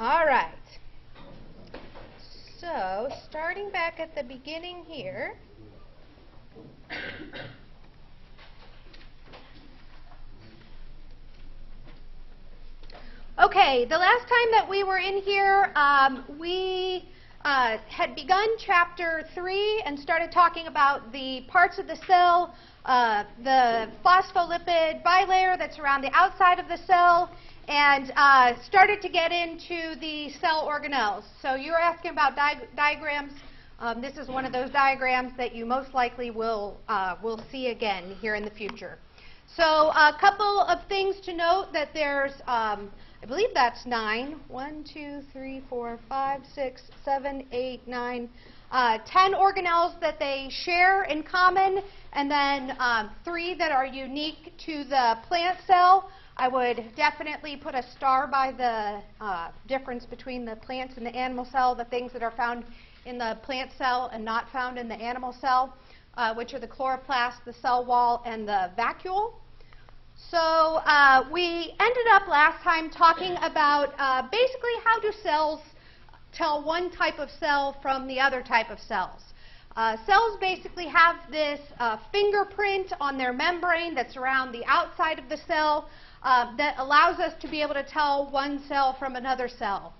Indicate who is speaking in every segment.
Speaker 1: All right. So, starting back at the beginning here. Okay, the last time that we were in here, we had begun chapter 3 and started talking about the parts of the cell, the phospholipid bilayer that's around the outside of the cell, and started to get into the cell organelles. So you were asking about diagrams. This is one of those diagrams that you most likely will see again here in the future. So a couple of things to note that there's, I believe that's 9. 1, 2, 3, 4, 5, 6, 7, 8, 9, 10 organelles that they share in common, and then 3 that are unique to the plant cell. I would definitely put a star by the difference between the plants and the animal cell, the things that are found in the plant cell and not found in the animal cell, which are the chloroplast, the cell wall, and the vacuole. So we ended up last time talking about basically how do cells tell one type of cell from the other type of cells. Cells basically have this fingerprint on their membrane that's around the outside of the cell that allows us to be able to tell one cell from another cell.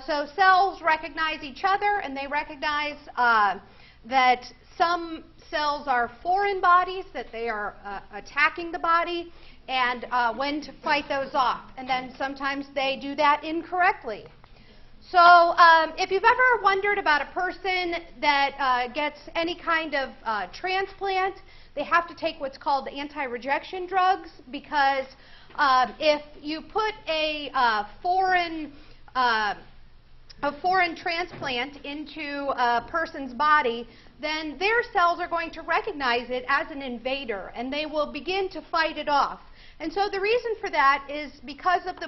Speaker 1: So cells recognize each other, and they recognize that some cells are foreign bodies, that they are attacking the body, and when to fight those off. And then sometimes they do that incorrectly. So if you've ever wondered about a person that gets any kind of transplant, they have to take what's called anti-rejection drugs, because if you put a foreign transplant into a person's body, then their cells are going to recognize it as an invader, and they will begin to fight it off. And so the reason for that is because of the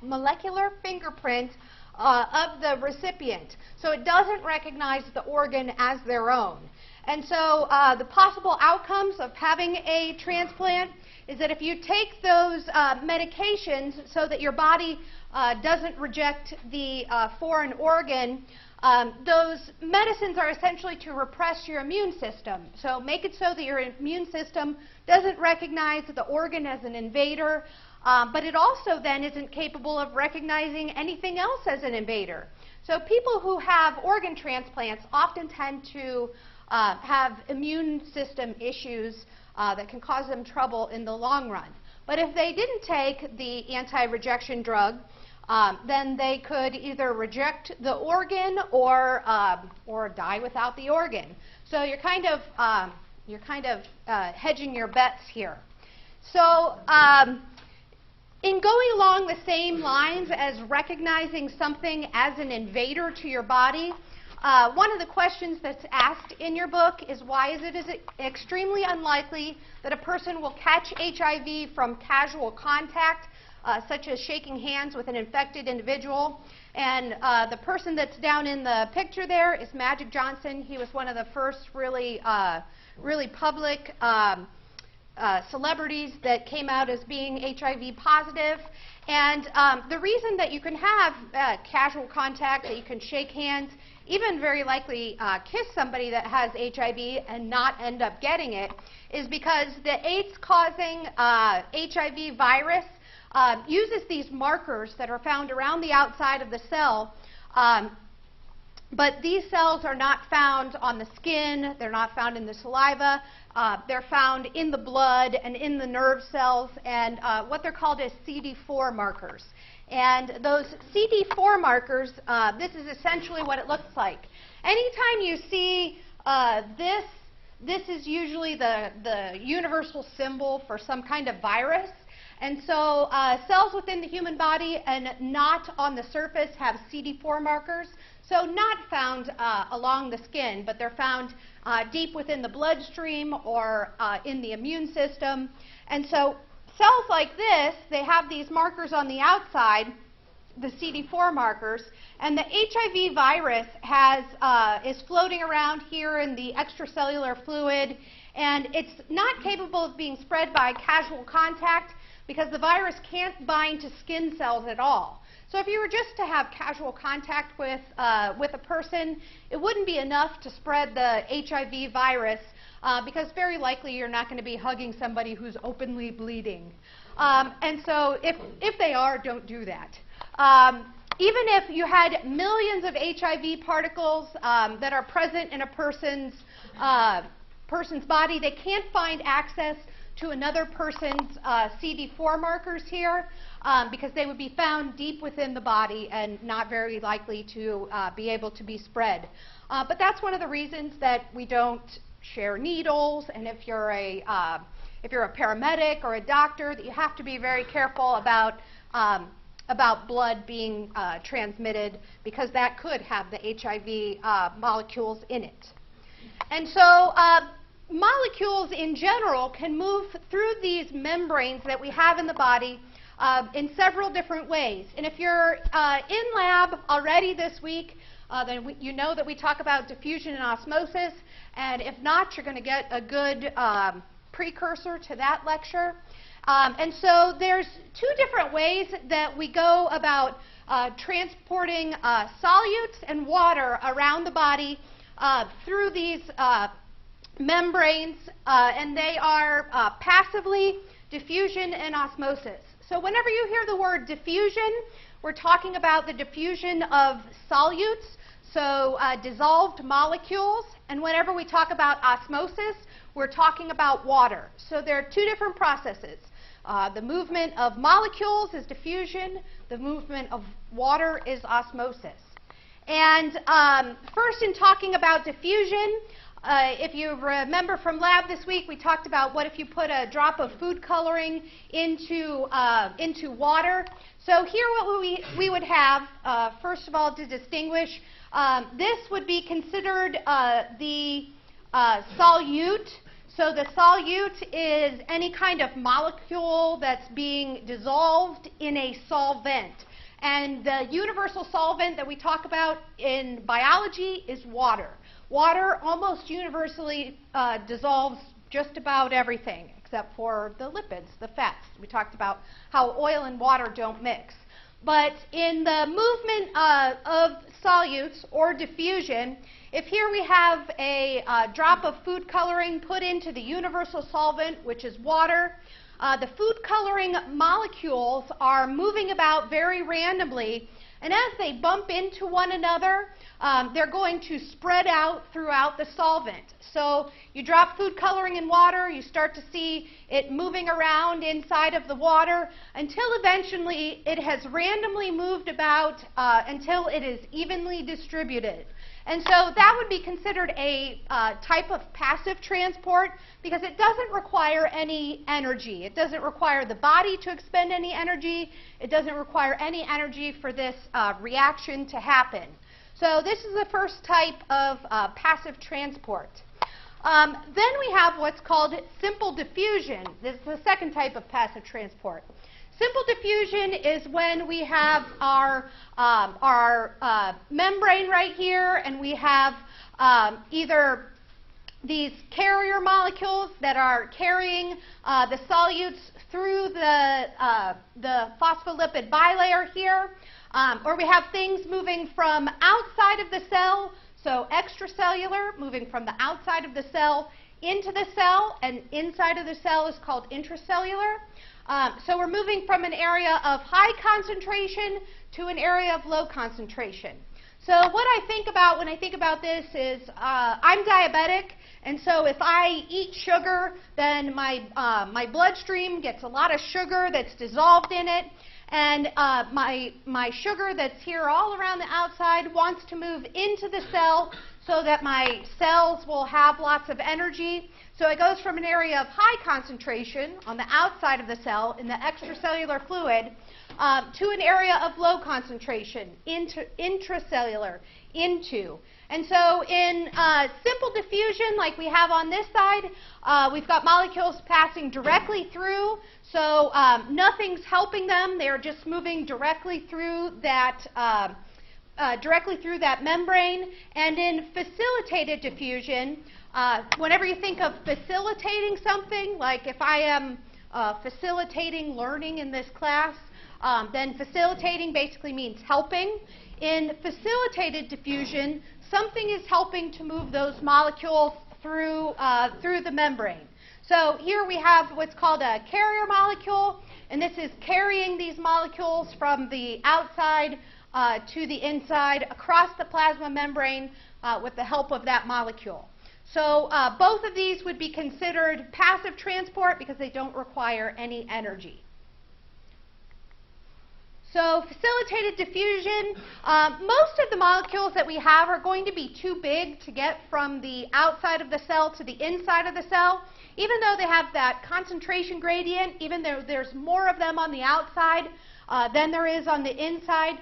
Speaker 1: molecular fingerprint of the recipient. So it doesn't recognize the organ as their own. And so the possible outcomes of having a transplant is that if you take those medications so that your body doesn't reject the foreign organ, those medicines are essentially to repress your immune system. So make it so that your immune system doesn't recognize the organ as an invader, but it also then isn't capable of recognizing anything else as an invader. So people who have organ transplants often tend to have immune system issues that can cause them trouble in the long run. But if they didn't take the anti-rejection drug, then they could either reject the organ or die without the organ. So you're kind of hedging your bets here. So in going along the same lines as recognizing something as an invader to your body, one of the questions that's asked in your book is why is it extremely unlikely that a person will catch HIV from casual contact, such as shaking hands with an infected individual. And the person that's down in the picture there is Magic Johnson. He was one of the first really public celebrities that came out as being HIV positive. And the reason that you can have casual contact, that you can shake hands, even very likely kiss somebody that has HIV and not end up getting it, is because the AIDS-causing HIV virus uses these markers that are found around the outside of the cell, but these cells are not found on the skin, they're not found in the saliva, they're found in the blood and in the nerve cells, and what they're called is CD4 markers. And those CD4 markers, this is essentially what it looks like. Anytime you see this is usually the universal symbol for some kind of virus. And so cells within the human body and not on the surface have CD4 markers. So not found along the skin, but they're found deep within the bloodstream or in the immune system. And so cells like this, they have these markers on the outside, the CD4 markers, and the HIV virus is floating around here in the extracellular fluid, and it's not capable of being spread by casual contact, because the virus can't bind to skin cells at all. So if you were just to have casual contact with a person, it wouldn't be enough to spread the HIV virus because very likely you're not going to be hugging somebody who's openly bleeding. And so if they are, don't do that. Even if you had millions of HIV particles that are present in a person's body, they can't find access to another person's CD4 markers here because they would be found deep within the body and not very likely to be able to be spread. But that's one of the reasons that we don't share needles, and if you're a paramedic or a doctor, that you have to be very careful about blood being transmitted because that could have the HIV molecules in it. And so molecules in general can move through these membranes that we have in the body in several different ways. And if you're in lab already this week, then you know that we talk about diffusion and osmosis. And if not, you're going to get a good precursor to that lecture. And so there's two different ways that we go about transporting solutes and water around the body through these membranes, and they are passively diffusion and osmosis. So whenever you hear the word diffusion, we're talking about the diffusion of solutes, so dissolved molecules, and whenever we talk about osmosis, we're talking about water. So there are two different processes. The movement of molecules is diffusion, the movement of water is osmosis. And first, in talking about diffusion, if you remember from lab this week, we talked about what if you put a drop of food coloring into water. So here what we would have, first of all, to distinguish, this would be considered the solute. So the solute is any kind of molecule that's being dissolved in a solvent. And the universal solvent that we talk about in biology is water. Water almost universally dissolves just about everything except for the lipids, the fats. We talked about how oil and water don't mix. But in the movement of solutes or diffusion, if here we have a drop of food coloring put into the universal solvent, which is water, the food coloring molecules are moving about very randomly, and as they bump into one another, they're going to spread out throughout the solvent. So you drop food coloring in water, you start to see it moving around inside of the water until eventually it has randomly moved about until it is evenly distributed. And so that would be considered a type of passive transport because it doesn't require any energy. It doesn't require the body to expend any energy. It doesn't require any energy for this reaction to happen. So this is the first type of passive transport. Then we have what's called simple diffusion. This is the second type of passive transport. Simple diffusion is when we have our membrane right here, and we have either these carrier molecules that are carrying the solutes through the phospholipid bilayer here, or we have things moving from outside of the cell, so extracellular, moving from the outside of the cell into the cell, and inside of the cell is called intracellular. So we're moving from an area of high concentration to an area of low concentration. So what I think about when I think about this is I'm diabetic, and so if I eat sugar, then my bloodstream gets a lot of sugar that's dissolved in it, and my sugar that's here all around the outside wants to move into the cell so that my cells will have lots of energy. So it goes from an area of high concentration on the outside of the cell in the extracellular fluid to an area of low concentration, intracellular, into. And so in simple diffusion, like we have on this side, we've got molecules passing directly through, so nothing's helping them. They're just moving directly through that membrane. And in facilitated diffusion, whenever you think of facilitating something, like if I am facilitating learning in this class. Then facilitating basically means helping. In facilitated diffusion, something is helping to move those molecules through the membrane. So here we have what's called a carrier molecule, and this is carrying these molecules from the outside to the inside across the plasma membrane with the help of that molecule. So both of these would be considered passive transport because they don't require any energy. So facilitated diffusion, most of the molecules that we have are going to be too big to get from the outside of the cell to the inside of the cell. Even though they have that concentration gradient, even though there's more of them on the outside than there is on the inside,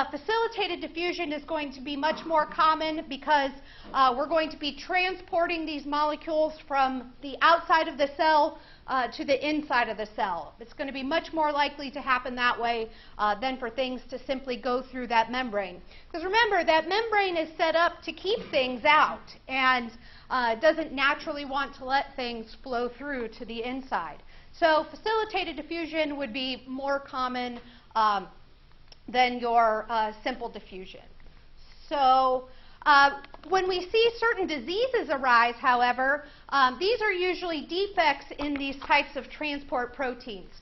Speaker 1: facilitated diffusion is going to be much more common because we're going to be transporting these molecules from the outside of the cell to the inside of the cell. It's going to be much more likely to happen that way than for things to simply go through that membrane. Because remember, that membrane is set up to keep things out, and it doesn't naturally want to let things flow through to the inside. So facilitated diffusion would be more common than your simple diffusion. So when we see certain diseases arise, however, these are usually defects in these types of transport proteins.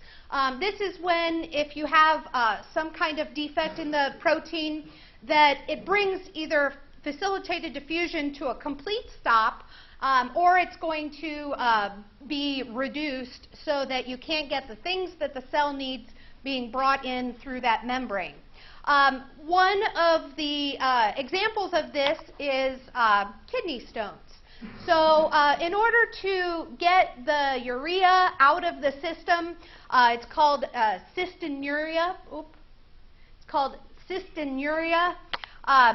Speaker 1: This is when, if you have some kind of defect in the protein, that it brings either facilitated diffusion to a complete stop, or it's going to be reduced so that you can't get the things that the cell needs being brought in through that membrane. One of the examples of this is kidney stones. So in order to get the urea out of the system, it's called cystinuria. It's called cystinuria.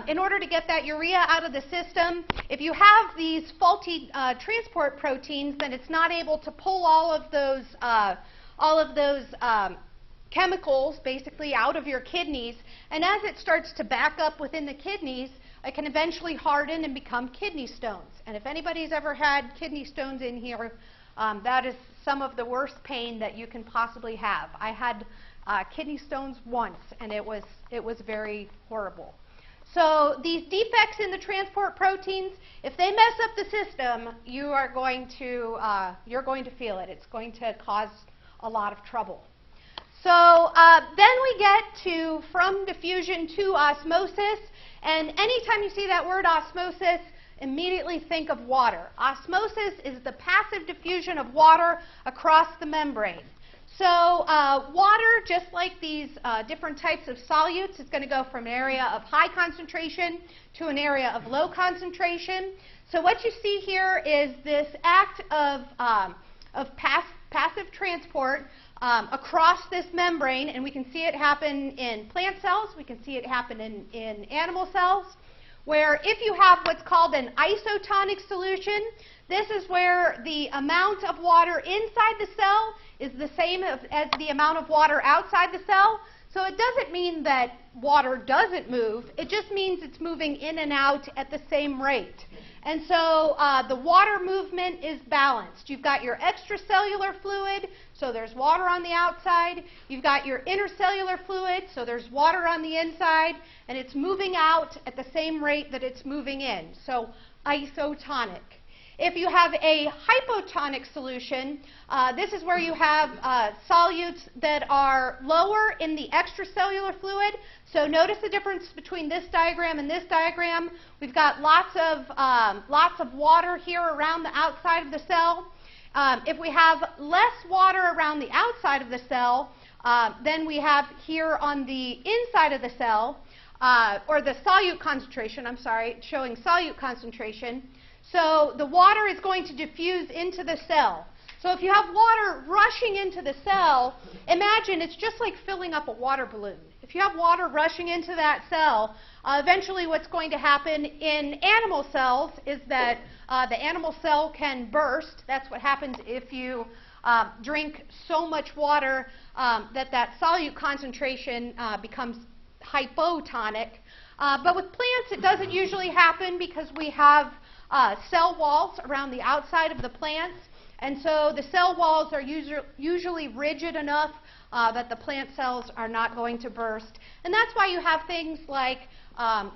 Speaker 1: In order to get that urea out of the system, if you have these faulty transport proteins, then it's not able to pull all of those chemicals basically out of your kidneys, and as it starts to back up within the kidneys, it can eventually harden and become kidney stones. And if anybody's ever had kidney stones in here, that is some of the worst pain that you can possibly have. I had kidney stones once, and it was very horrible. So these defects in the transport proteins, if they mess up the system, you're going to feel it. It's going to cause a lot of trouble. So then we get to from diffusion to osmosis, and anytime you see that word osmosis, immediately think of water. Osmosis is the passive diffusion of water across the membrane. So water, just like these different types of solutes, is going to go from an area of high concentration to an area of low concentration. So what you see here is this act of passive transport across this membrane, and we can see it happen in plant cells, we can see it happen in animal cells, where if you have what's called an isotonic solution, this is where the amount of water inside the cell is the same as the amount of water outside the cell. So it doesn't mean that water doesn't move, it just means it's moving in and out at the same rate. And so the water movement is balanced. You've got your extracellular fluid, so there's water on the outside. You've got your intercellular fluid, so there's water on the inside, and it's moving out at the same rate that it's moving in, so isotonic. If you have a hypotonic solution, this is where you have solutes that are lower in the extracellular fluid. So notice the difference between this diagram and this diagram. We've got lots of water here around the outside of the cell. If we have less water around the outside of the cell than we have here on the inside of the cell, or the solute concentration, I'm sorry, showing solute concentration. So the water is going to diffuse into the cell. So if you have water rushing into the cell, imagine it's just like filling up a water balloon. If you have water rushing into that cell, eventually what's going to happen in animal cells is that the animal cell can burst. That's what happens if you drink so much water that solute concentration becomes hypotonic. But with plants, it doesn't usually happen because we have cell walls around the outside of the plants. And so the cell walls are usually rigid enough that the plant cells are not going to burst. And that's why you have things like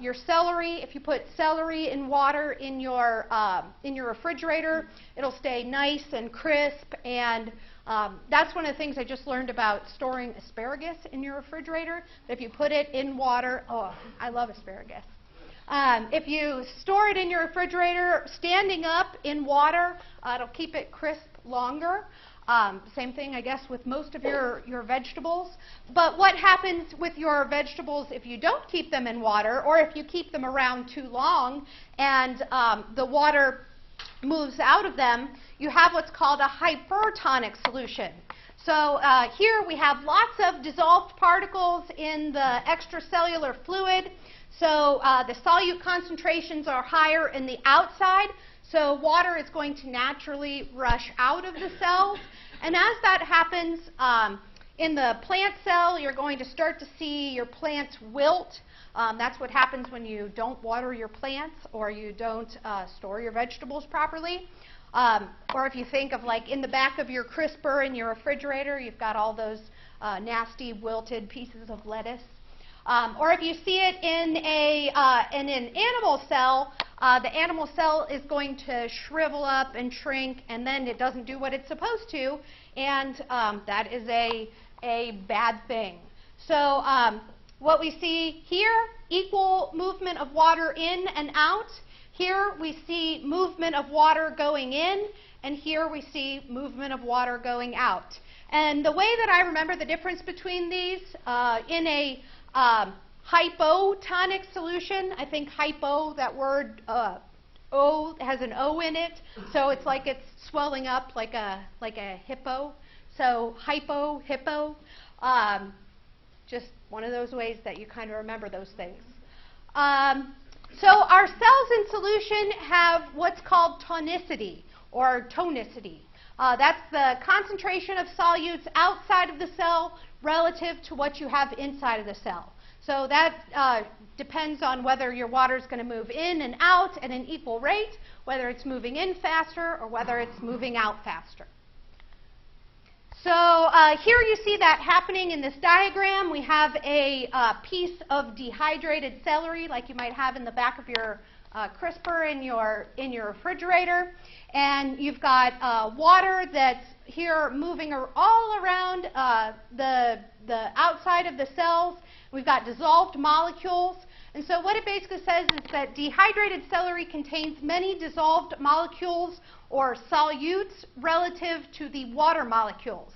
Speaker 1: your celery. If you put celery in water in your refrigerator, it'll stay nice and crisp. And that's one of the things I just learned about storing asparagus in your refrigerator. If you put it in water, oh, I love asparagus. If you store it in your refrigerator standing up in water, it'll keep it crisp longer. Same thing, I guess, with most of your vegetables. But what happens with your vegetables if you don't keep them in water, or if you keep them around too long and the water moves out of them, you have what's called a hypertonic solution. So here we have lots of dissolved particles in the extracellular fluid. So the solute concentrations are higher in the outside, so water is going to naturally rush out of the cells. And as that happens in the plant cell, you're going to start to see your plants wilt. That's what happens when you don't water your plants or you don't store your vegetables properly. Or if you think of like in the back of your crisper in your refrigerator, you've got all those nasty wilted pieces of lettuce. Or if you see it in an animal cell, the animal cell is going to shrivel up and shrink, and then it doesn't do what it's supposed to, and that is a bad thing. So what we see here, equal movement of water in and out. Here we see movement of water going in, and here we see movement of water going out. And the way that I remember the difference between these, in a hypotonic solution, I think hypo, that word O has an O in it, so it's like it's swelling up like a hippo. So hippo, just one of those ways that you kind of remember those things. So our cells in solution have what's called tonicity or tonicity. That's the concentration of solutes outside of the cell relative to what you have inside of the cell. So that depends on whether your water is going to move in and out at an equal rate, whether it's moving in faster or whether it's moving out faster. So here you see that happening in this diagram. We have a piece of dehydrated celery like you might have in the back of your crisper in your refrigerator. And you've got water that's here moving all around the outside of the cells. We've got dissolved molecules. And so what it basically says is that dehydrated celery contains many dissolved molecules or solutes relative to the water molecules.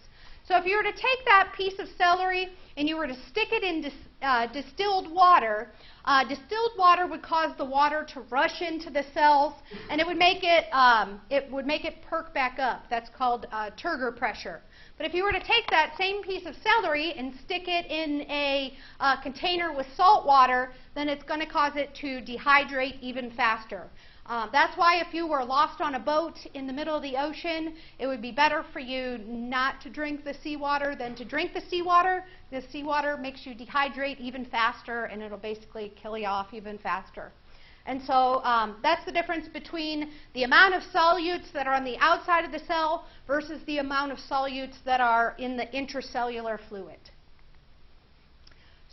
Speaker 1: So if you were to take that piece of celery and you were to stick it in distilled water would cause the water to rush into the cells, and it would make it perk back up. That's called turgor pressure. But if you were to take that same piece of celery and stick it in a container with salt water, then it's going to cause it to dehydrate even faster. That's why if you were lost on a boat in the middle of the ocean, it would be better for you not to drink the seawater than to drink the seawater. The seawater makes you dehydrate even faster, and it'll basically kill you off even faster. And so that's the difference between the amount of solutes that are on the outside of the cell versus the amount of solutes that are in the intracellular fluid.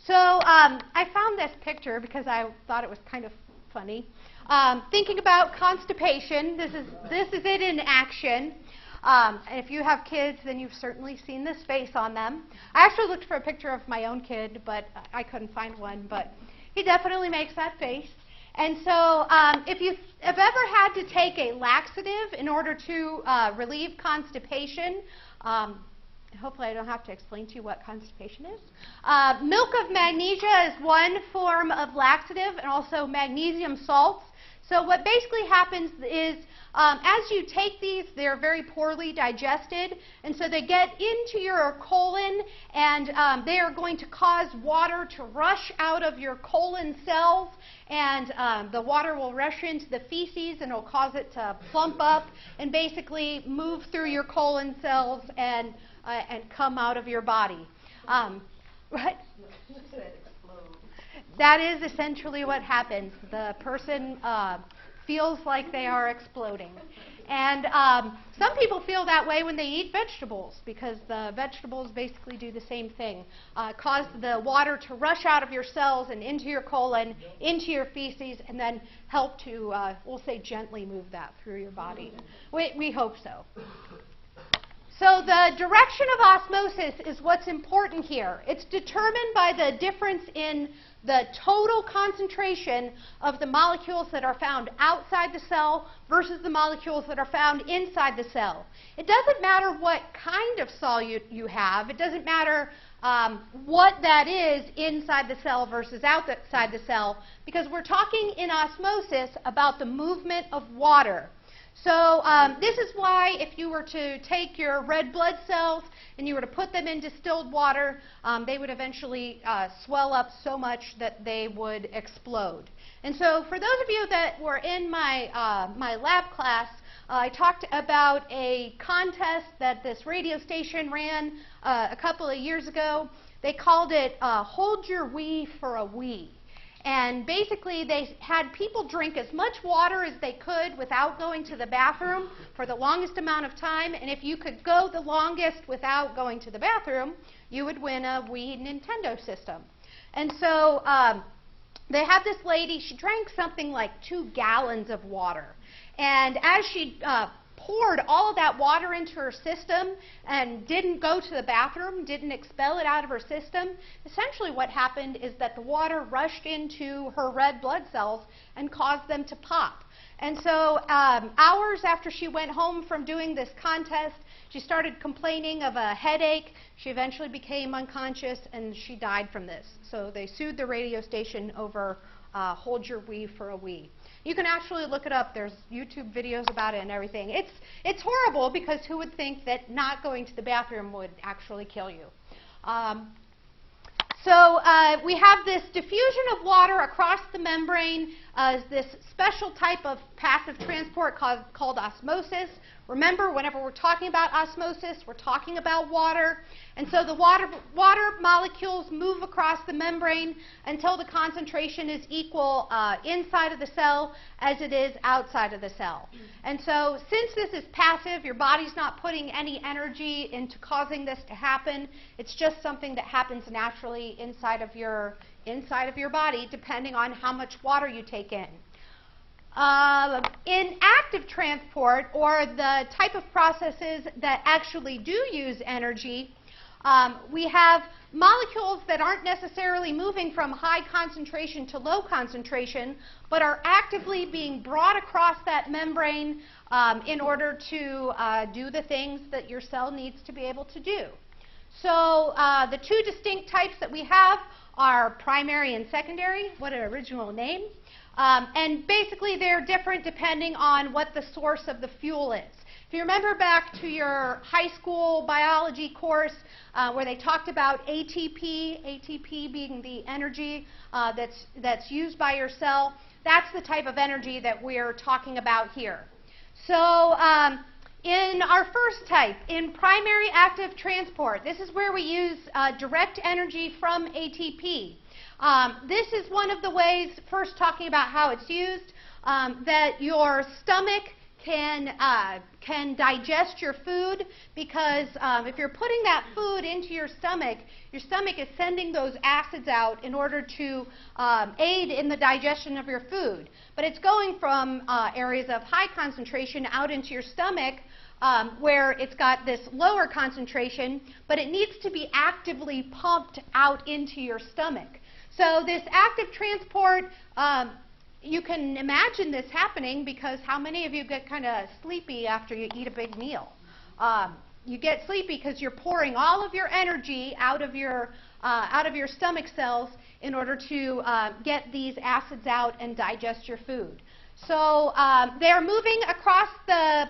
Speaker 1: So I found this picture because I thought it was kind of funny. Thinking about constipation, this is it in action. And if you have kids, then you've certainly seen this face on them. I actually looked for a picture of my own kid, but I couldn't find one. But he definitely makes that face. And so if you have ever had to take a laxative in order to relieve constipation, hopefully I don't have to explain to you what constipation is. Milk of magnesia is one form of laxative, and also magnesium salts. So what basically happens is as you take these, they're very poorly digested, and so they get into your colon, and they are going to cause water to rush out of your colon cells, and the water will rush into the feces, and it'll cause it to plump up and basically move through your colon cells and come out of your body. Right? That is essentially what happens. The person feels like they are exploding. And some people feel that way when they eat vegetables, because the vegetables basically do the same thing. Cause the water to rush out of your cells and into your colon, into your feces, and then help to, we'll say, gently move that through your body. We hope so. So the direction of osmosis is what's important here. It's determined by the difference in the total concentration of the molecules that are found outside the cell versus the molecules that are found inside the cell. It doesn't matter what kind of solute you have. It doesn't matter what that is inside the cell versus outside the cell, because we're talking in osmosis about the movement of water. So this is why if you were to take your red blood cells and you were to put them in distilled water, they would eventually swell up so much that they would explode. And so for those of you that were in my lab class, I talked about a contest that this radio station ran a couple of years ago. They called it Hold Your Wee for a Wee. And basically, they had people drink as much water as they could without going to the bathroom for the longest amount of time. And if you could go the longest without going to the bathroom, you would win a Wii Nintendo system. And so they had this lady, she drank something like 2 gallons of water. And as she poured all of that water into her system and didn't go to the bathroom, didn't expel it out of her system, essentially what happened is that the water rushed into her red blood cells and caused them to pop. And so hours after she went home from doing this contest, she started complaining of a headache. She eventually became unconscious, and she died from this. So they sued the radio station over Hold Your Wee for a Wee. You can actually look it up. There's YouTube videos about it and everything. It's horrible, because who would think that not going to the bathroom would actually kill you? So we have this diffusion of water across the membrane as this special type of passive transport called osmosis. Remember, whenever we're talking about osmosis, we're talking about water. And so the water molecules move across the membrane until the concentration is equal inside of the cell as it is outside of the cell. And so since this is passive, your body's not putting any energy into causing this to happen. It's just something that happens naturally inside of your body, depending on how much water you take in. In active transport, or the type of processes that actually do use energy, we have molecules that aren't necessarily moving from high concentration to low concentration, but are actively being brought across that membrane in order to do the things that your cell needs to be able to do. So the 2 distinct types that we have are primary and secondary. What an original name. And basically they're different depending on what the source of the fuel is. If you remember back to your high school biology course where they talked about ATP being the energy that's used by your cell, that's the type of energy that we're talking about here. So in our first type, in primary active transport, this is where we use direct energy from ATP. This is one of the ways, first talking about how it's used, that your stomach can digest your food, because if you're putting that food into your stomach is sending those acids out in order to aid in the digestion of your food. But it's going from areas of high concentration out into your stomach where it's got this lower concentration, but it needs to be actively pumped out into your stomach. So this active transport, you can imagine this happening, because how many of you get kind of sleepy after you eat a big meal? You get sleepy because you're pouring all of your energy out of your stomach cells in order to get these acids out and digest your food. So they're moving across the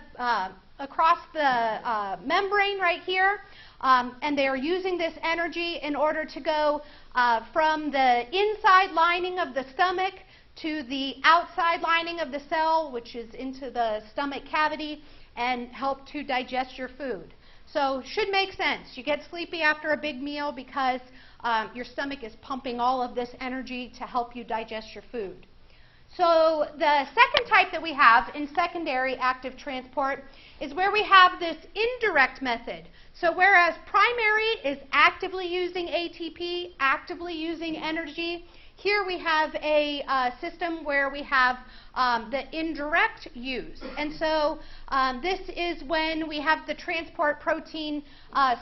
Speaker 1: membrane right here, and they are using this energy in order to go from the inside lining of the stomach to the outside lining of the cell, which is into the stomach cavity, and help to digest your food. So should make sense. You get sleepy after a big meal because your stomach is pumping all of this energy to help you digest your food. So the second type that we have in secondary active transport is where we have this indirect method. So whereas primary is actively using ATP, actively using energy, here we have a system where we have the indirect use. And so this is when we have the transport protein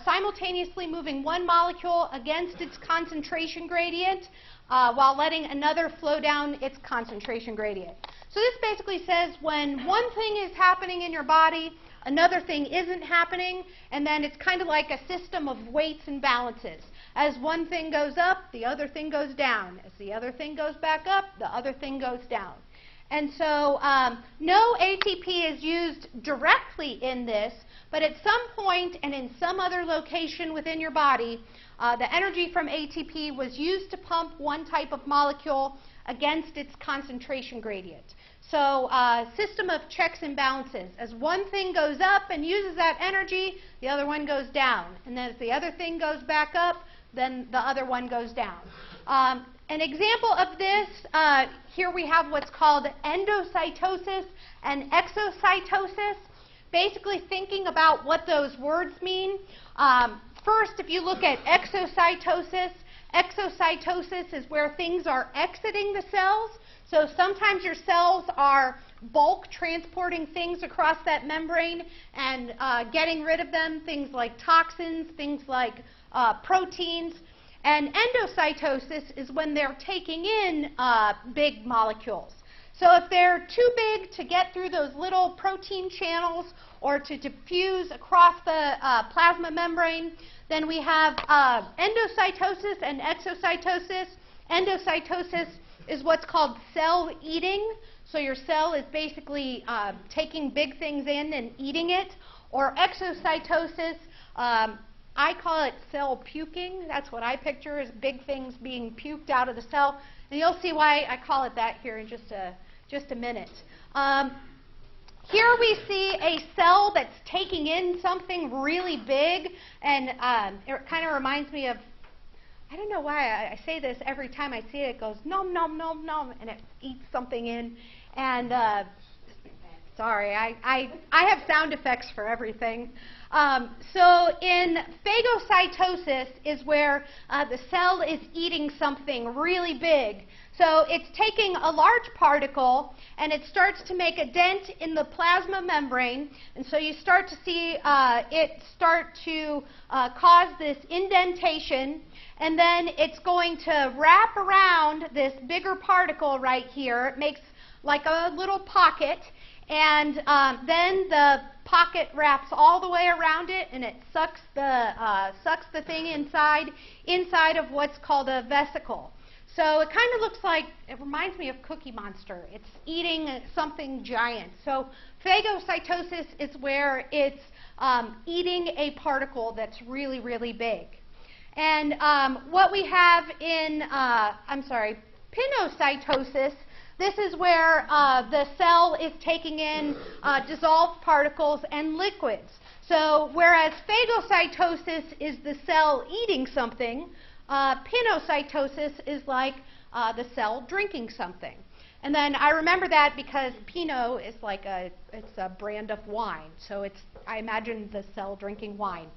Speaker 1: simultaneously moving one molecule against its concentration gradient while letting another flow down its concentration gradient. So this basically says when one thing is happening in your body, another thing isn't happening, and then it's kind of like a system of weights and balances. As one thing goes up, the other thing goes down. As the other thing goes back up, the other thing goes down. And so no ATP is used directly in this, but at some point and in some other location within your body, the energy from ATP was used to pump one type of molecule against its concentration gradient. So system of checks and balances. As one thing goes up and uses that energy, the other one goes down. And then as the other thing goes back up, then the other one goes down. An example of this, here we have what's called endocytosis and exocytosis. Basically thinking about what those words mean. First, if you look at exocytosis, exocytosis is where things are exiting the cells. So sometimes your cells are bulk transporting things across that membrane and getting rid of them, things like toxins, things like proteins. And endocytosis is when they're taking in big molecules. So if they're too big to get through those little protein channels or to diffuse across the plasma membrane, then we have endocytosis and exocytosis. Endocytosis is what's called cell eating. So your cell is basically taking big things in and eating it. Or exocytosis, I call it cell puking. That's what I picture as big things being puked out of the cell. And you'll see why I call it that here in just a minute. Here we see a cell that's taking in something really big, and it kind of reminds me of, I don't know why I say this every time I see it. It goes nom nom nom nom, and it eats something in. And sorry, I have sound effects for everything. So in phagocytosis is where the cell is eating something really big. So it's taking a large particle and it starts to make a dent in the plasma membrane, and so you start to see it start to cause this indentation, and then it's going to wrap around this bigger particle right here. It makes like a little pocket, and then the pocket wraps all the way around it, and it sucks the thing inside of what's called a vesicle. So it kind of looks like, it reminds me of Cookie Monster. It's eating something giant. So phagocytosis is where it's eating a particle that's really, really big. And what we have in, pinocytosis, this is where the cell is taking in dissolved particles and liquids. So whereas phagocytosis is the cell eating something, pinocytosis is like the cell drinking something. And then I remember that because Pinot is like it's a brand of wine. So I imagine the cell drinking wine.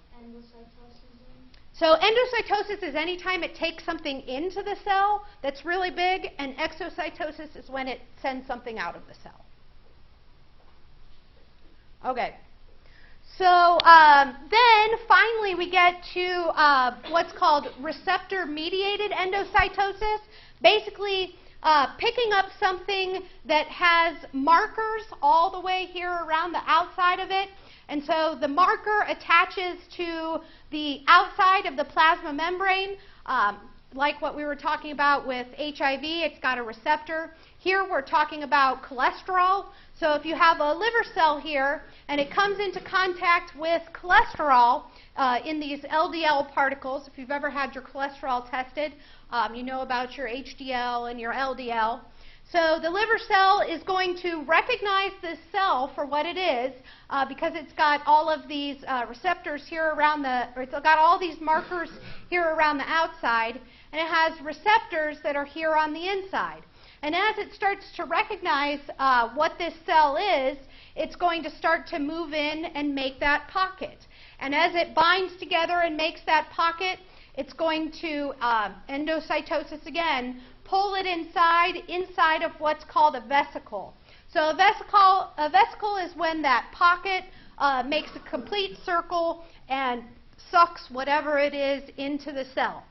Speaker 1: So endocytosis is any time it takes something into the cell that's really big, and exocytosis is when it sends something out of the cell. Okay. So then finally we get to what's called receptor-mediated endocytosis, basically picking up something that has markers all the way here around the outside of it. And so the marker attaches to the outside of the plasma membrane, like what we were talking about with HIV. It's got a receptor. Here we're talking about cholesterol. So if you have a liver cell here and it comes into contact with cholesterol in these LDL particles, if you've ever had your cholesterol tested, you know about your HDL and your LDL. So the liver cell is going to recognize this cell for what it is because it's got all of these receptors here around it's got all these markers here around the outside, and it has receptors that are here on the inside. And as it starts to recognize what this cell is, it's going to start to move in and make that pocket. And as it binds together and makes that pocket, it's going to, endocytosis again, pull it inside of what's called a vesicle. So a vesicle is when that pocket makes a complete circle and sucks whatever it is into the cell.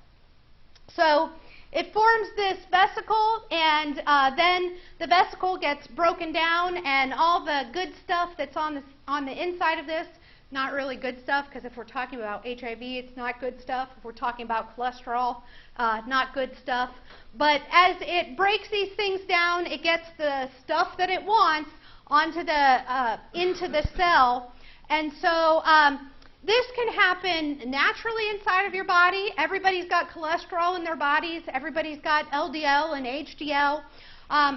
Speaker 1: So it forms this vesicle, and then the vesicle gets broken down, and all the good stuff that's on the inside of this, not really good stuff, because if we're talking about HIV, it's not good stuff. If we're talking about cholesterol, not good stuff. But as it breaks these things down, it gets the stuff that it wants onto the into the cell. And so this can happen naturally inside of your body. Everybody's got cholesterol in their bodies. Everybody's got LDL and HDL.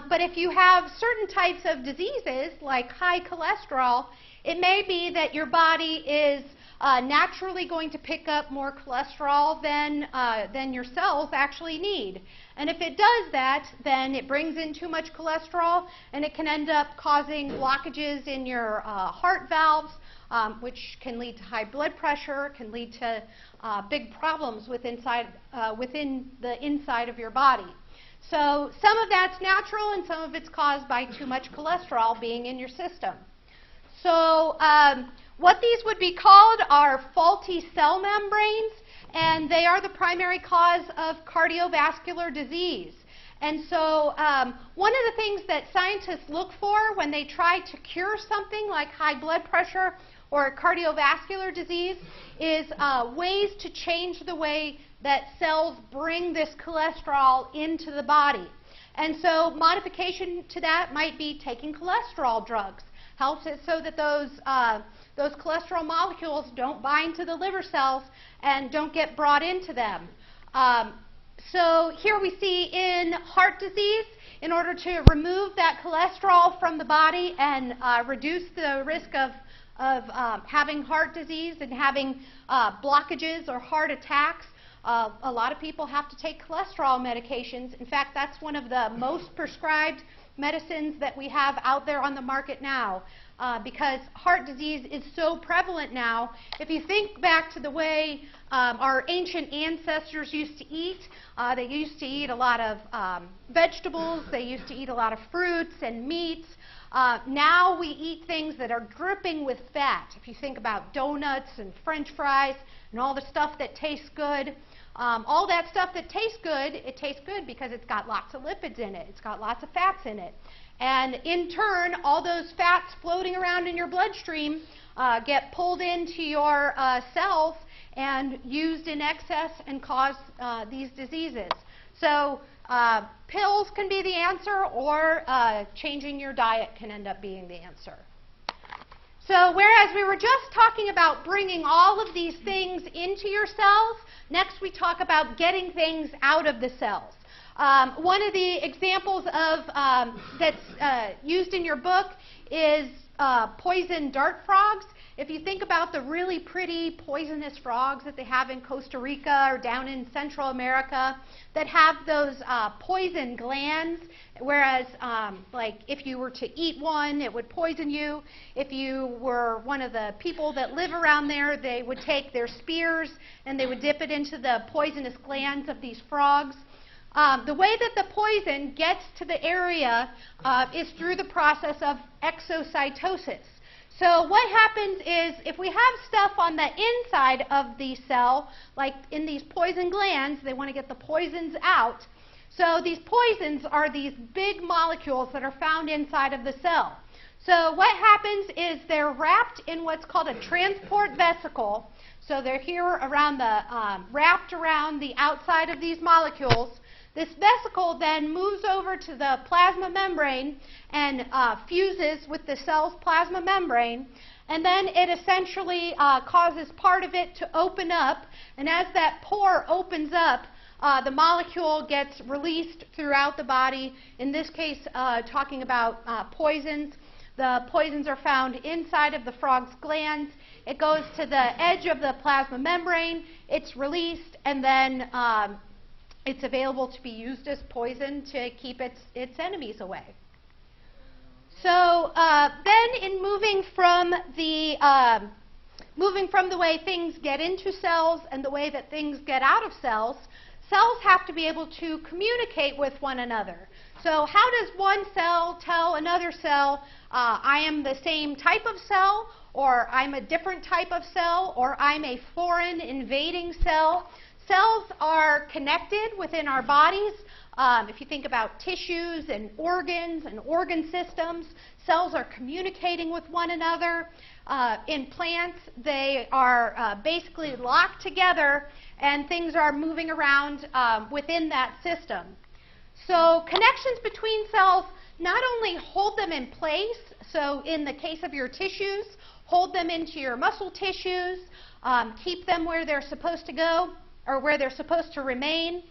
Speaker 1: But if you have certain types of diseases, like high cholesterol, it may be that your body is naturally going to pick up more cholesterol than your cells actually need. And if it does that, then it brings in too much cholesterol, and it can end up causing blockages in your heart valves, which can lead to high blood pressure, can lead to big problems within the inside of your body. So some of that's natural, and some of it's caused by too much cholesterol being in your system. So what these would be called are faulty cell membranes, and they are the primary cause of cardiovascular disease. And so one of the things that scientists look for when they try to cure something like high blood pressure or cardiovascular disease is ways to change the way that cells bring this cholesterol into the body. And so modification to that might be taking cholesterol drugs. Helps it so that those cholesterol molecules don't bind to the liver cells and don't get brought into them. So here we see in heart disease, in order to remove that cholesterol from the body and reduce the risk of having heart disease and having blockages or heart attacks, a lot of people have to take cholesterol medications. In fact, that's one of the most prescribed medicines that we have out there on the market now, because heart disease is so prevalent now. If you think back to the way our ancient ancestors used to eat, they used to eat a lot of vegetables, they used to eat a lot of fruits and meats. Now we eat things that are dripping with fat. If you think about donuts and French fries and all the stuff that tastes good, all that stuff that tastes good, it tastes good because it's got lots of lipids in it. It's got lots of fats in it. And in turn, all those fats floating around in your bloodstream get pulled into your cells and used in excess and cause these diseases. So pills can be the answer, or changing your diet can end up being the answer. So whereas we were just talking about bringing all of these things into your cells, next we talk about getting things out of the cells. One of the examples of that's used in your book is poison dart frogs. If you think about the really pretty poisonous frogs that they have in Costa Rica or down in Central America that have those poison glands, whereas like if you were to eat one, it would poison you. If you were one of the people that live around there, they would take their spears and they would dip it into the poisonous glands of these frogs. The way that the poison gets to the area is through the process of exocytosis. So what happens is if we have stuff on the inside of the cell, like in these poison glands, they want to get the poisons out. So these poisons are these big molecules that are found inside of the cell. So what happens is they're wrapped in what's called a transport vesicle. So they're here around the, wrapped around the outside of these molecules. This vesicle then moves over to the plasma membrane and fuses with the cell's plasma membrane, and then it essentially causes part of it to open up, and as that pore opens up, the molecule gets released throughout the body. In this case, talking about poisons. The poisons are found inside of the frog's glands. It goes to the edge of the plasma membrane, it's released, and then It's available to be used as poison to keep its enemies away. So then in moving from the way things get into cells and the way that things get out of cells, cells have to be able to communicate with one another. So how does one cell tell another cell, I am the same type of cell, or I'm a different type of cell, or I'm a foreign invading cell? Cells are connected within our bodies. If you think about tissues and organs and organ systems, cells are communicating with one another. In plants, they are basically locked together and things are moving around within that system. So connections between cells not only hold them in place, so in the case of your tissues, hold them into your muscle tissues, keep them where they're supposed to go or where they're supposed to remain,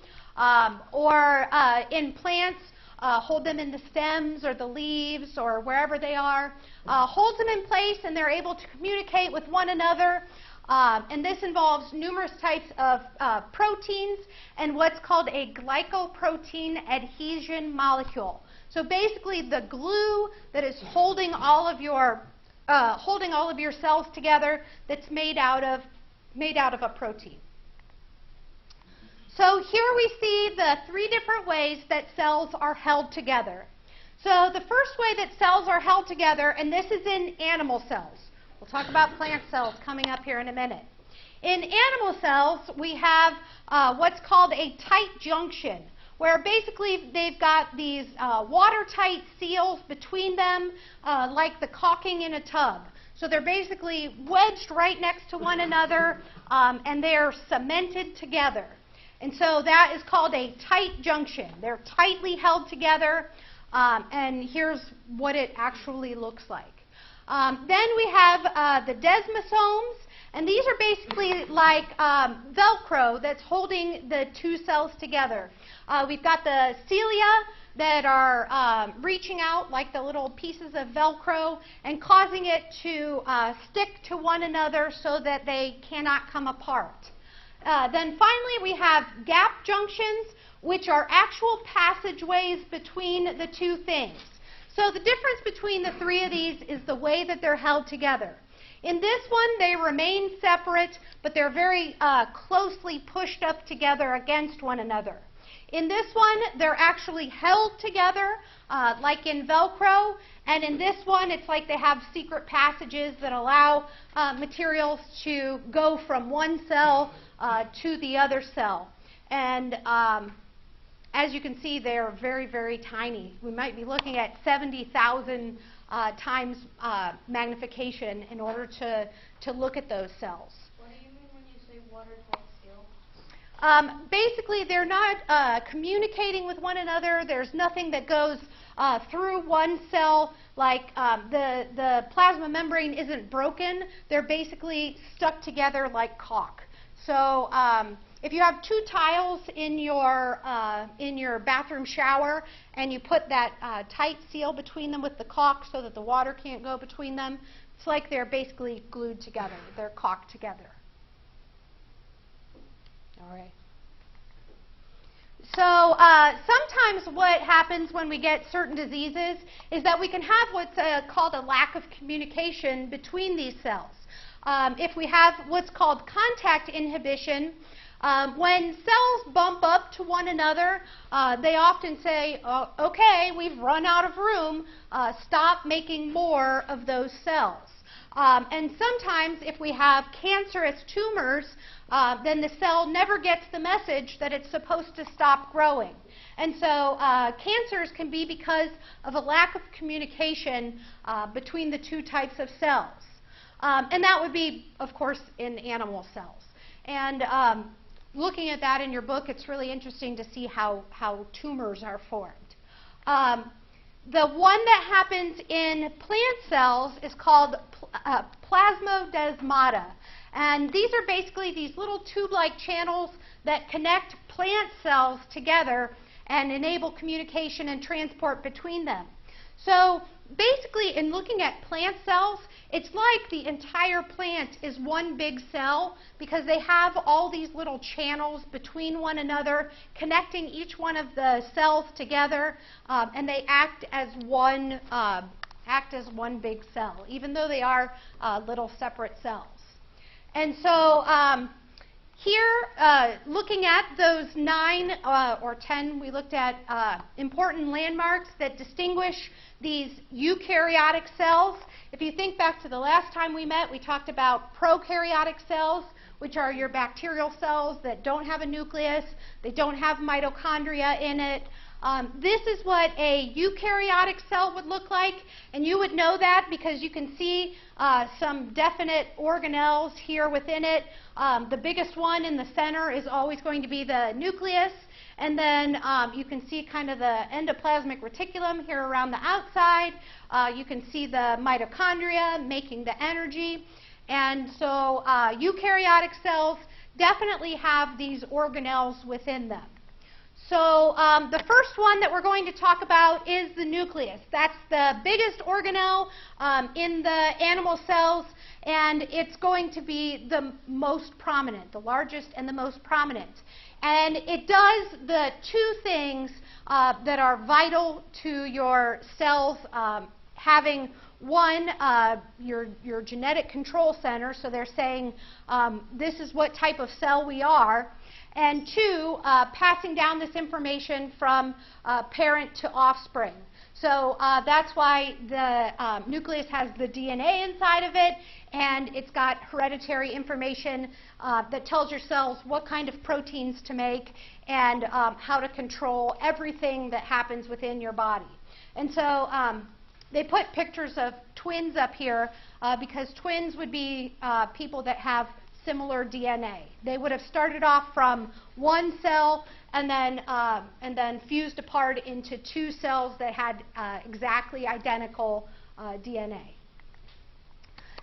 Speaker 1: or in plants, hold them in the stems or the leaves or wherever they are, holds them in place and they're able to communicate with one another. And this involves numerous types of proteins and what's called a glycoprotein adhesion molecule. So basically the glue that is holding all of your cells together that's made out of a protein. So here we see the three different ways that cells are held together. So the first way that cells are held together, and this is in animal cells. We'll talk about plant cells coming up here in a minute. In animal cells, we have what's called a tight junction, where basically they've got these watertight seals between them, like the caulking in a tub. So they're basically wedged right next to one another, and they're cemented together. And so that is called a tight junction. They're tightly held together, and here's what it actually looks like. Then we have the desmosomes, and these are basically like Velcro that's holding the two cells together. We've got the cilia that are reaching out like the little pieces of Velcro and causing it to stick to one another so that they cannot come apart. Then finally we have gap junctions, which are actual passageways between the two things. So the difference between the three of these is the way that they're held together. In this one, they remain separate, but they're very closely pushed up together against one another. In this one, they're actually held together, like in Velcro, and in this one, it's like they have secret passages that allow materials to go from one cell to the other cell. And as you can see, they're very, very tiny. We might be looking at 70,000 times magnification in order to look at those cells.
Speaker 2: What do you mean when you say watertight seal?
Speaker 1: Basically, they're not communicating with one another. There's nothing that goes through one cell, like the plasma membrane isn't broken. They're basically stuck together like caulk. So if you have two tiles in your bathroom shower and you put that tight seal between them with the caulk so that the water can't go between them, it's like they're basically glued together. They're caulked together. All right. So sometimes what happens when we get certain diseases is that we can have what's called a lack of communication between these cells. If we have what's called contact inhibition, when cells bump up to one another, they often say, oh, okay, we've run out of room, stop making more of those cells. And sometimes if we have cancerous tumors, then the cell never gets the message that it's supposed to stop growing. And so cancers can be because of a lack of communication between the two types of cells. And that would be, of course, in animal cells. And looking at that in your book, it's really interesting to see how tumors are formed. The one that happens in plant cells is called plasmodesmata. And these are basically these little tube-like channels that connect plant cells together and enable communication and transport between them. So basically, in looking at plant cells, It's like the entire plant is one big cell because they have all these little channels between one another, connecting each one of the cells together, and they act as one big cell, even though they are little separate cells. And so here, looking at those 9 or 10, we looked at important landmarks that distinguish these eukaryotic cells. If you think back to the last time we met, we talked about prokaryotic cells, which are your bacterial cells that don't have a nucleus, they don't have mitochondria in it. This is what a eukaryotic cell would look like, and you would know that because you can see some definite organelles here within it. The biggest one in the center is always going to be the nucleus, and then you can see kind of the endoplasmic reticulum here around the outside. You can see the mitochondria making the energy, and so eukaryotic cells definitely have these organelles within them. So the first one that we're going to talk about is the nucleus. That's the biggest organelle in the animal cells, and it's going to be the most prominent, the largest and the most prominent. And it does the 2 things that are vital to your cells having. One, your genetic control center, so they're saying this is what type of cell we are. And 2, passing down this information from parent to offspring. So that's why the nucleus has the DNA inside of it, and it's got hereditary information that tells your cells what kind of proteins to make and how to control everything that happens within your body. And so they put pictures of twins up here because twins would be people that have similar DNA. They would have started off from one cell and then fused apart into 2 cells that had exactly identical DNA.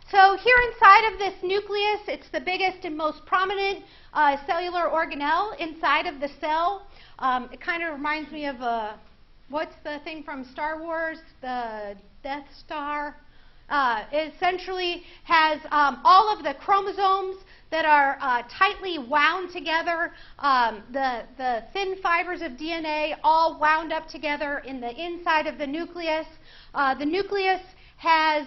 Speaker 1: So here inside of this nucleus, it's the biggest and most prominent cellular organelle inside of the cell. It kind of reminds me of what's the thing from Star Wars? The Death Star. It essentially has all of the chromosomes that are tightly wound together, the thin fibers of DNA all wound up together in the inside of the nucleus. The nucleus has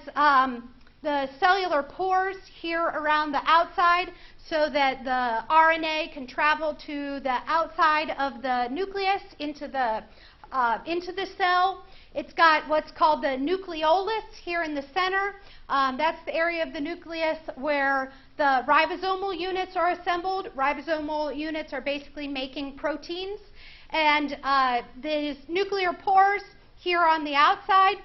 Speaker 1: the cellular pores here around the outside so that the RNA can travel to the outside of the nucleus into the cell. It's got what's called the nucleolus here in the center. That's the area of the nucleus where the ribosomal units are assembled. Ribosomal units are basically making proteins. And these nuclear pores here on the outside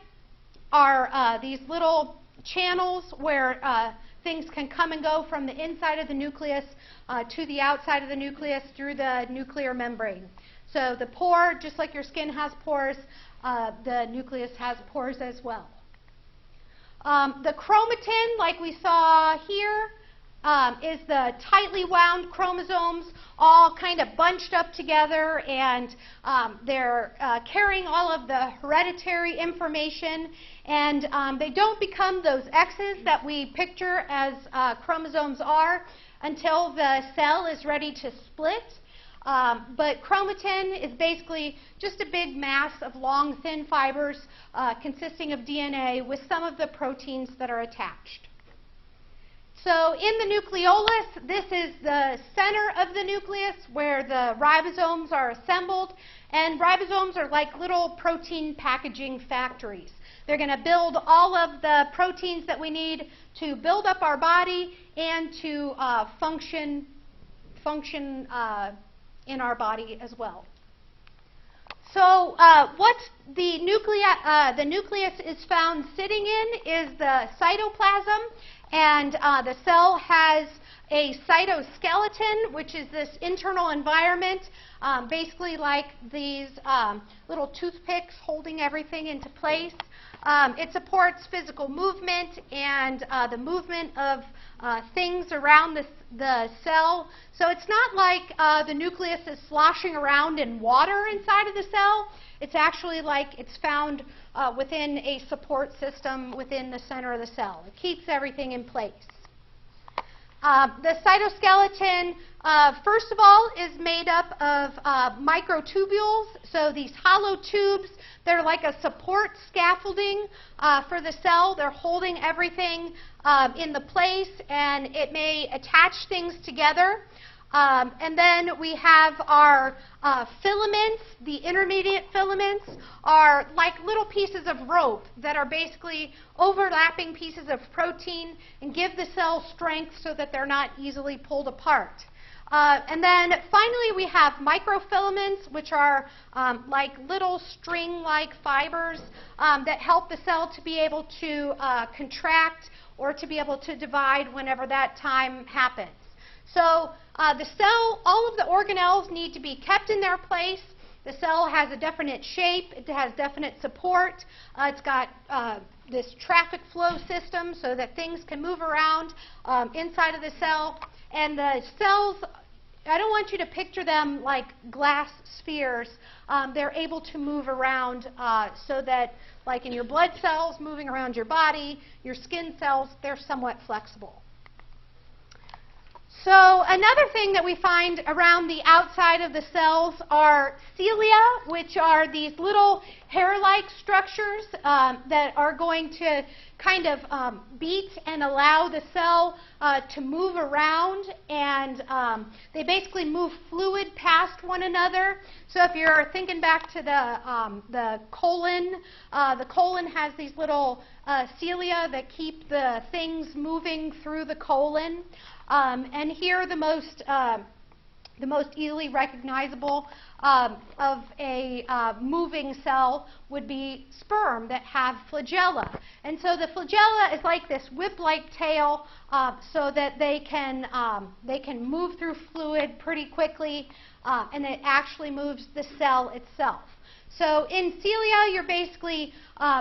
Speaker 1: are these little channels where things can come and go from the inside of the nucleus to the outside of the nucleus through the nuclear membrane. So the pore, just like your skin has pores, the nucleus has pores as well. The chromatin, like we saw here, is the tightly wound chromosomes all kind of bunched up together, and they're carrying all of the hereditary information, and they don't become those X's that we picture as chromosomes are until the cell is ready to split. But chromatin is basically just a big mass of long, thin fibers consisting of DNA with some of the proteins that are attached. So in the nucleolus, this is the center of the nucleus where the ribosomes are assembled. And ribosomes are like little protein packaging factories. They're going to build all of the proteins that we need to build up our body and to function in our body as well. So what the nucleus is found sitting in is the cytoplasm, and the cell has a cytoskeleton, which is this internal environment, basically like these little toothpicks holding everything into place. It supports physical movement and the movement of things around the cell. So it's not like the nucleus is sloshing around in water inside of the cell. It's actually like it's found within a support system within the center of the cell. It keeps everything in place. The cytoskeleton, first of all, is made up of microtubules. So these hollow tubes, they're like a support scaffolding for the cell. They're holding everything in the place, and it may attach things together. And then we have our filaments. The intermediate filaments are like little pieces of rope that are basically overlapping pieces of protein and give the cell strength so that they're not easily pulled apart. And then finally we have microfilaments, which are like little string-like fibers that help the cell to be able to contract or to be able to divide whenever that time happens. So the cell, all of the organelles need to be kept in their place. The cell has a definite shape. It has definite support. It's got this traffic flow system so that things can move around inside of the cell. And the cells, I don't want you to picture them like glass spheres. They're able to move around so that, like in your blood cells moving around your body, your skin cells, they're somewhat flexible. So another thing that we find around the outside of the cells are cilia, which are these little hair-like structures that are going to kind of beat and allow the cell to move around, and they basically move fluid past one another. So if you're thinking back to the colon has these little cilia that keep the things moving through the colon. And here the most easily recognizable of a moving cell would be sperm that have flagella. And so the flagella is like this whip-like tail so that they can move through fluid pretty quickly, and it actually moves the cell itself. So in cilia, you're basically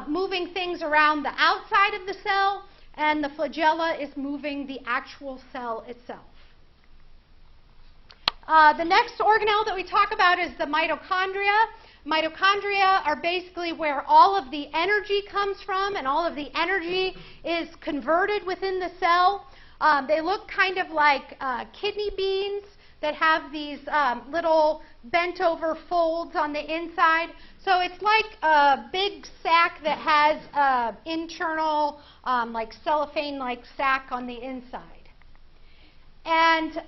Speaker 1: moving things around the outside of the cell, and the flagella is moving the actual cell itself. The next organelle that we talk about is the mitochondria. Mitochondria are basically where all of the energy comes from, and all of the energy is converted within the cell. They look kind of like kidney beans that have these little bent over folds on the inside. So it's like a big sack that has internal like cellophane-like sack on the inside. And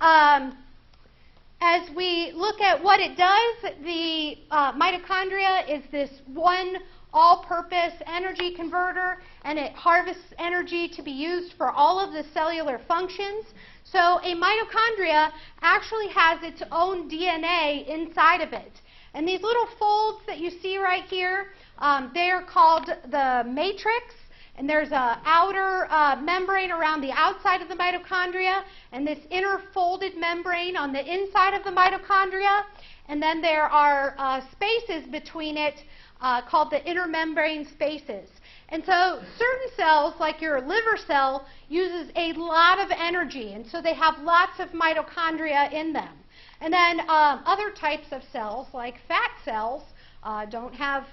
Speaker 1: as we look at what it does, the mitochondria is this one all-purpose energy converter, and it harvests energy to be used for all of the cellular functions. So a mitochondria actually has its own DNA inside of it. And these little folds that you see right here, they are called the matrix. And there's an outer membrane around the outside of the mitochondria, and this inner folded membrane on the inside of the mitochondria. And then there are spaces between it called the intermembrane spaces. And so certain cells, like your liver cell, uses a lot of energy, and so they have lots of mitochondria in them. And then other types of cells, like fat cells, don't have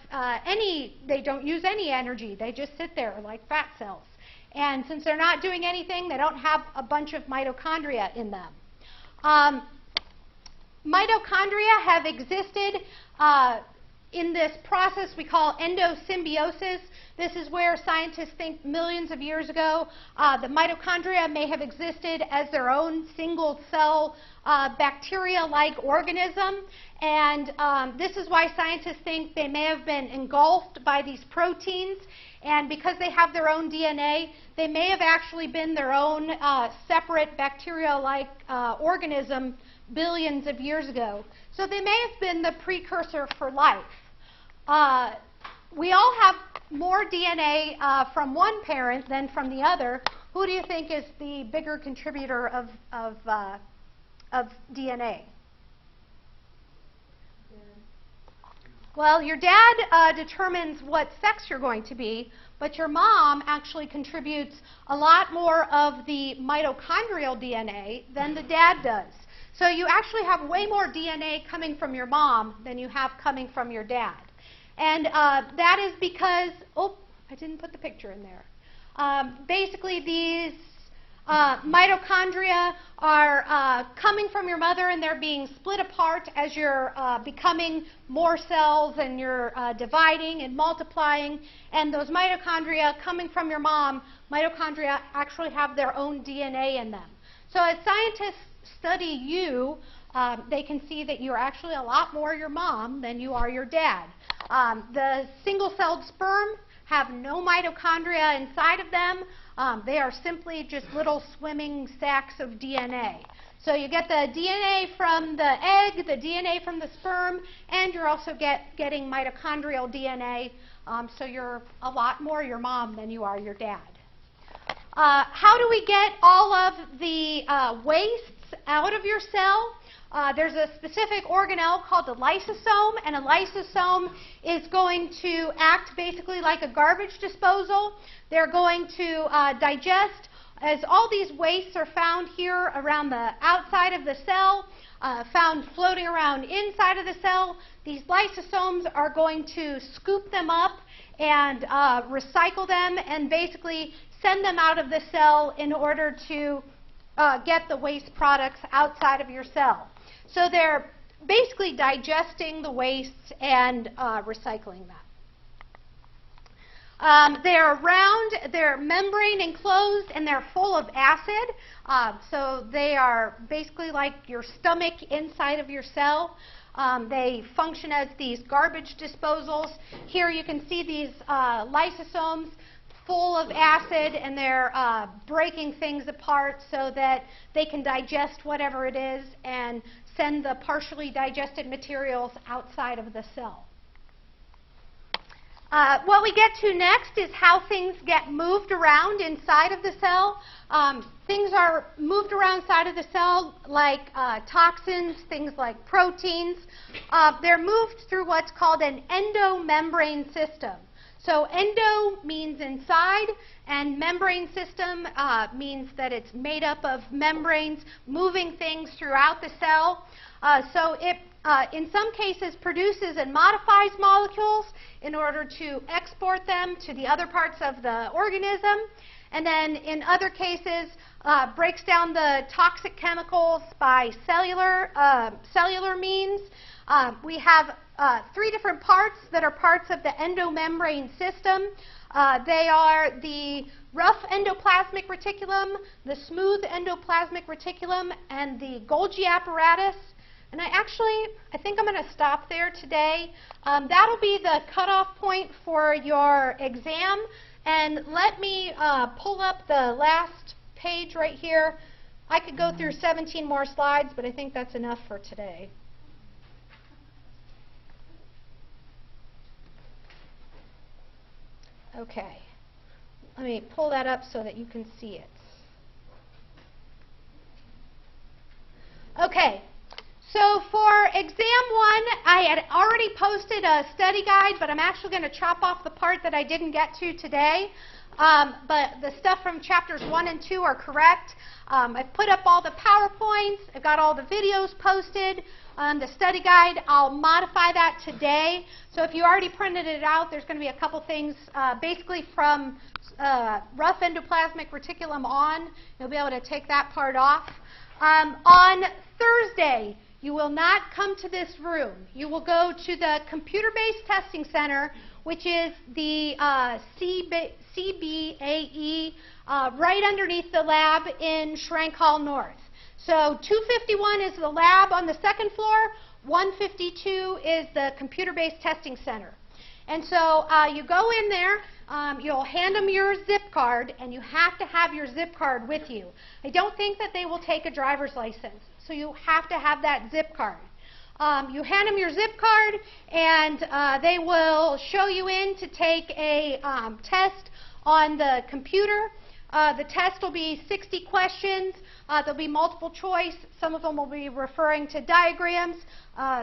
Speaker 1: they don't use any energy. They just sit there like fat cells. And since they're not doing anything, they don't have a bunch of mitochondria in them. Mitochondria have existed in this process we call endosymbiosis. This is where scientists think millions of years ago the mitochondria may have existed as their own single-cell bacteria-like organism. And this is why scientists think they may have been engulfed by these proteins. And because they have their own DNA, they may have actually been their own separate bacteria-like organism billions of years ago. So they may have been the precursor for life. We all have more DNA from one parent than from the other. Who do you think is the bigger contributor of DNA? Well, your dad determines what sex you're going to be, but your mom actually contributes a lot more of the mitochondrial DNA than the dad does. So you actually have way more DNA coming from your mom than you have coming from your dad. And that is because, oh, I didn't put the picture in there. Basically, these mitochondria are coming from your mother, and they're being split apart as you're becoming more cells and you're dividing and multiplying. And those mitochondria coming from your mom, mitochondria actually have their own DNA in them. So as scientists study you, they can see that you're actually a lot more your mom than you are your dad. The single-celled sperm have no mitochondria inside of them. They are simply just little swimming sacks of DNA. So you get the DNA from the egg, the DNA from the sperm, and you're also getting mitochondrial DNA. So you're a lot more your mom than you are your dad. How do we get all of the wastes out of your cell? There's a specific organelle called the lysosome, and a lysosome is going to act basically like a garbage disposal. They're going to digest, as all these wastes are found here around the outside of the cell, found floating around inside of the cell. These lysosomes are going to scoop them up and recycle them and basically send them out of the cell in order to get the waste products outside of your cell. So they're basically digesting the wastes and recycling them. They're round, they're membrane enclosed, and they're full of acid. So they are basically like your stomach inside of your cell. They function as these garbage disposals. Here you can see these lysosomes full of acid, and they're breaking things apart so that they can digest whatever it is and send the partially digested materials outside of the cell. What we get to next is how things get moved around inside of the cell. Things are moved around inside of the cell like toxins, things like proteins. They're moved through what's called an endomembrane system. So endo means inside, and membrane system means that it's made up of membranes moving things throughout the cell. So it, in some cases, produces and modifies molecules in order to export them to the other parts of the organism. And then in other cases, breaks down the toxic chemicals by cellular means. We have 3 different parts that are parts of the endomembrane system. They are the rough endoplasmic reticulum, the smooth endoplasmic reticulum, and the Golgi apparatus. And I think I'm going to stop there today. That'll be the cutoff point for your exam. And let me pull up the last page right here. I could go through 17 more slides, but I think that's enough for today. Okay, let me pull that up so that you can see it. Okay, so for exam 1, I had already posted a study guide, but I'm actually going to chop off the part that I didn't get to today. But the stuff from chapters 1 and 2 are correct. I've put up all the PowerPoints. I've got all the videos posted. The study guide, I'll modify that today. So if you already printed it out, there's going to be a couple things basically from rough endoplasmic reticulum on. You'll be able to take that part off. On Thursday, you will not come to this room. You will go to the Computer-Based Testing Center, which is the CBAE right underneath the lab in Schrank Hall North. So 251 is the lab on the 2nd floor, 152 is the Computer-Based Testing Center. And so you go in there, you'll hand them your zip card, and you have to have your zip card with you. I don't think that they will take a driver's license, so you have to have that zip card. You hand them your zip card, and they will show you in to take a test on the computer. The test will be 60 questions. There'll be multiple choice. Some of them will be referring to diagrams.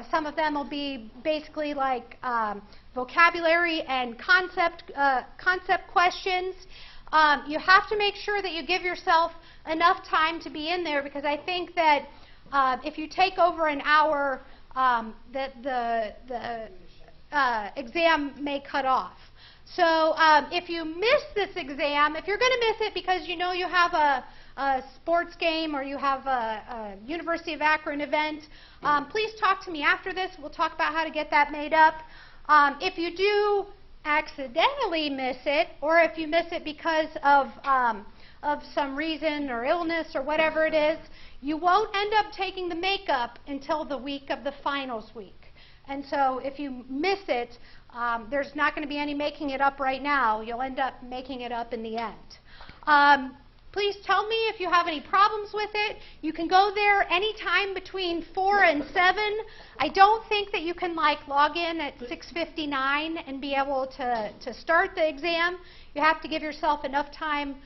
Speaker 1: Some of them will be basically like vocabulary and concept questions. You have to make sure that you give yourself enough time to be in there, because I think that if you take over an hour, the exam may cut off. So if you miss this exam, if you're going to miss it because you know you have a sports game or you have a University of Akron event, please talk to me after this. We'll talk about how to get that made up. If you do accidentally miss it, or if you miss it because of some reason or illness or whatever it is, you won't end up taking the makeup until the week of the finals week. And so if you miss it, there's not going to be any making it up right now. You'll end up making it up in the end. Please tell me if you have any problems with it. You can go there anytime between 4 and 7. I don't think that you can log in at 6:59 and be able to start the exam. You have to give yourself enough time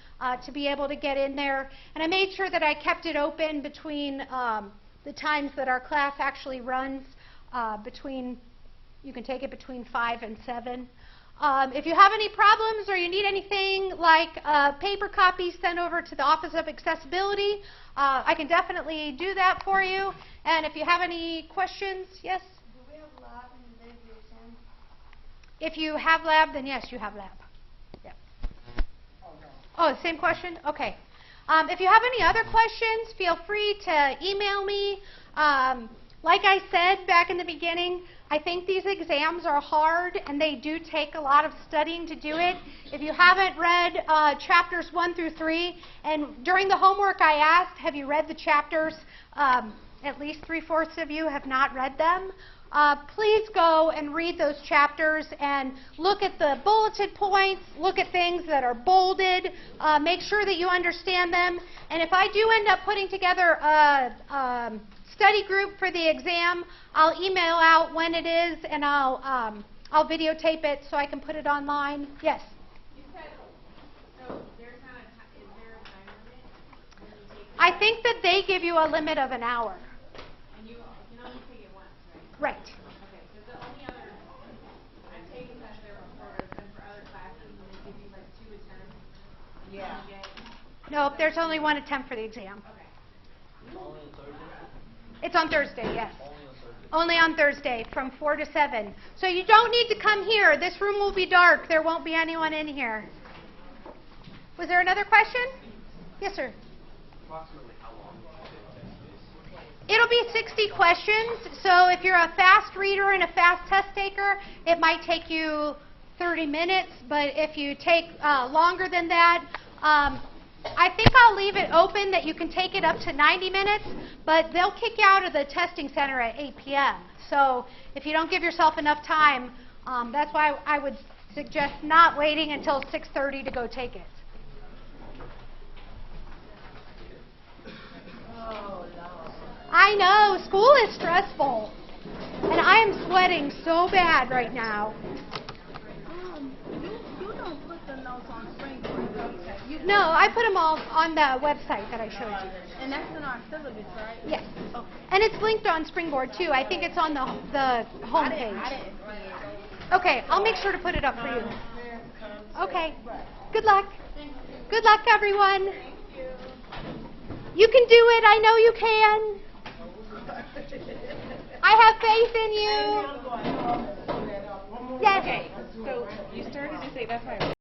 Speaker 1: to be able to get in there. And I made sure that I kept it open between the times that our class actually runs. You can take it between 5 and 7. If you have any problems or you need anything like paper copies sent over to the Office of Accessibility, I can definitely do that for you. And if you have any questions, yes?
Speaker 2: Do we have lab in the day of the exam?
Speaker 1: If you have lab, then yes, you have lab. Yeah. Oh, same question? Okay. If you have any other questions, feel free to email me. Like I said back in the beginning, I think these exams are hard and they do take a lot of studying to do it. If you haven't read chapters 1 through 3, and during the homework I asked, have you read the chapters? At least 3/4 of you have not read them. Please go and read those chapters and look at the bulleted points, look at things that are bolded, make sure that you understand them. And if I do end up putting together a study group for the exam, I'll email out when it is, and I'll videotape it so I can put it online. Yes?
Speaker 3: You said, so there's not is there a time limit when you take
Speaker 1: I think that they give you a limit of an hour.
Speaker 3: and you can only take it once, right?
Speaker 1: Right.
Speaker 3: Okay, so the only other, I've taken that there for other classes, and they give you like 2 attempts. And you only get,
Speaker 1: No, there's only 1 attempt for the exam.
Speaker 3: okay.
Speaker 1: It's on Thursday, yes. Only on Thursday from 4 to 7. So you don't need to come here. This room will be dark. There won't be anyone in here. Was there another question? Yes, sir.
Speaker 4: Approximately how long do you think the test is?
Speaker 1: It'll be 60 questions. So if you're a fast reader and a fast test taker, it might take you 30 minutes. But if you take longer than that, I think I'll leave it open that you can take it up to 90 minutes, but they'll kick you out of the testing center at 8 p.m. So if you don't give yourself enough time, that's why I would suggest not waiting until 6:30 to go take it. I know, school is stressful, and I am sweating so bad right now.
Speaker 2: You don't put the notes on Springboard, do you?
Speaker 1: No, I put them all on the website that I showed you.
Speaker 2: And that's in our syllabus, right?
Speaker 1: Yes.
Speaker 2: Okay.
Speaker 1: And it's linked on Springboard, too. I think it's on the home
Speaker 2: I didn't
Speaker 1: page.
Speaker 2: see it.
Speaker 1: Okay, I'll make sure to put it up for you. Okay. Good luck. Good luck, everyone. You can do it. I know you can. I have faith in you. Yes.
Speaker 5: So you started to say that's why.